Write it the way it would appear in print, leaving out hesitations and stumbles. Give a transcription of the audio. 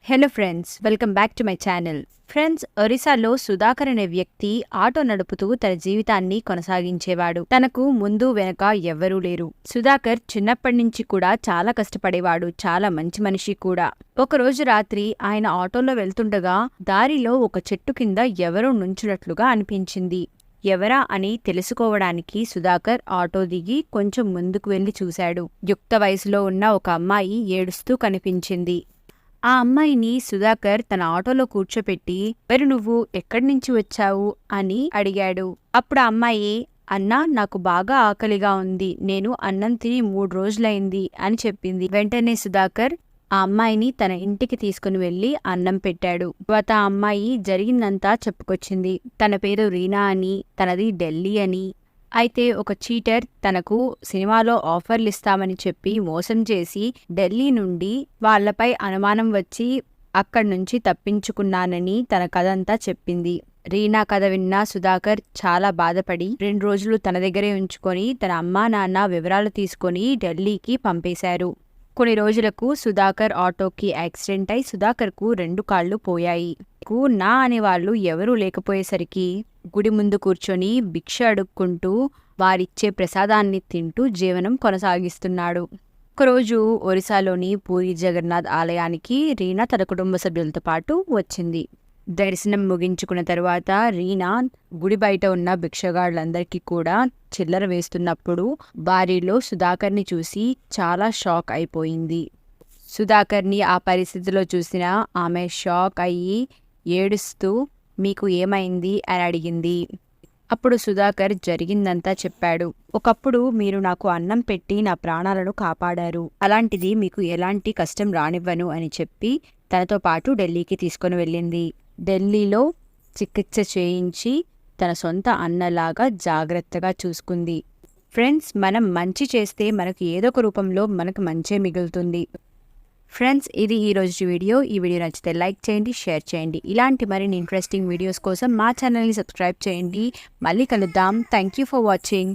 Hello friends, welcome back to my channel. Friends, ఒరిస్సాలో సుధాకర్ అనే వ్యక్తి ఆటో నడుపుతూ తన జీవితాన్ని కొనసాగించేవాడు. తనకు ముందు వెనక ఎవ్వరూ లేరు. సుధాకర్ చిన్నప్పటి నుంచి కూడా చాలా కష్టపడేవాడు. చాలా మంచి మనిషి కూడా. ఒకరోజు రాత్రి ఆయన ఆటోలో వెళ్తుండగా దారిలో ఒక చెట్టు కింద ఎవరో నుంచున్నట్లుగా అనిపించింది. ఎవరా అని తెలుసుకోవడానికి సుధాకర్ ఆటో దిగి కొంచెం ముందుకు వెళ్లి చూశాడు. యుక్త వయసులో ఉన్న ఒక అమ్మాయి ఏడుస్తూ కనిపించింది. ఆ అమ్మాయిని సుధాకర్ తన ఆటోలో కూర్చోపెట్టి, "మరి నువ్వు ఎక్కడి నుంచి వచ్చావు?" అని అడిగాడు. అప్పుడు ఆ అమ్మాయి, "అన్నా, నాకు బాగా ఆకలిగా ఉంది. నేను అన్నం తిని 3 రోజులైంది" అని చెప్పింది. వెంటనే సుధాకర్ ఆ అమ్మాయిని తన ఇంటికి తీసుకుని వెళ్లి అన్నం పెట్టాడు. తర్వాత ఆ అమ్మాయి జరిగిందంతా చెప్పుకొచ్చింది. తన పేరు రీనా అని, తనది ఢిల్లీ అని. అయితే ఒక చీటర్ తనకు సినిమాలో ఆఫర్లు ఇస్తామని చెప్పి మోసం చేసి ఢిల్లీ నుండి వాళ్లపై అనుమానం వచ్చి అక్కడి నుంచి తప్పించుకున్నానని తన కథంతా చెప్పింది. రీనా కథ విన్న సుధాకర్ చాలా బాధపడి 2 రోజులు తన దగ్గరే ఉంచుకొని తన అమ్మా నాన్న వివరాలు తీసుకొని ఢిల్లీకి పంపేశారు. కొన్ని రోజులకు సుధాకర్ ఆటోకి యాక్సిడెంట్ అయి సుధాకర్కు 2 కాళ్ళు పోయాయి. నా అనేవాళ్లు ఎవరూ లేకపోయేసరికి గుడి ముందు కూర్చొని భిక్ష అడుక్కుంటూ వారిచ్చే ప్రసాదాన్ని తింటూ జీవనం కొనసాగిస్తున్నాడు. ఒకరోజు ఒరిస్సాలోని పూరి జగన్నాథ్ ఆలయానికి రీనా తన కుటుంబ సభ్యులతో పాటు వచ్చింది. దర్శనం ముగించుకున్న తరువాత రీనా గుడి బయట ఉన్న భిక్షగాళ్లందరికీ కూడా చిల్లర వేస్తున్నప్పుడు వారిలో సుధాకర్ని చూసి చాలా షాక్ అయిపోయింది. సుధాకర్ని ఆ పరిస్థితిలో చూసిన ఆమె షాక్ అయ్యి ఏడుస్తూ, "మీకు ఏమైంది?" అని అడిగింది. అప్పుడు సుధాకర్ జరిగిందంతా చెప్పాడు. "ఒకప్పుడు మీరు నాకు అన్నం పెట్టి నా ప్రాణాలను కాపాడారు. అలాంటిది మీకు ఎలాంటి కష్టం రానివ్వను" అని చెప్పి తనతో పాటు ఢిల్లీకి తీసుకుని వెళ్ళింది. ఢిల్లీలో చికిత్స చేయించి తన సొంత అన్నలాగా జాగ్రత్తగా చూసుకుంది. ఫ్రెండ్స్, మనం మంచి చేస్తే మనకు ఏదో ఒక రూపంలో మనకు మంచే మిగులుతుంది. ఫ్రెండ్స్, ఇది ఈరోజు వీడియో. ఈ వీడియో నచ్చితే లైక్ చేయండి, షేర్ చేయండి. ఇలాంటి మరిన్ని ఇంట్రెస్టింగ్ వీడియోస్ కోసం మా ఛానల్ని సబ్స్క్రైబ్ చేయండి. మళ్ళీ కలుద్దాం. Thank you for watching.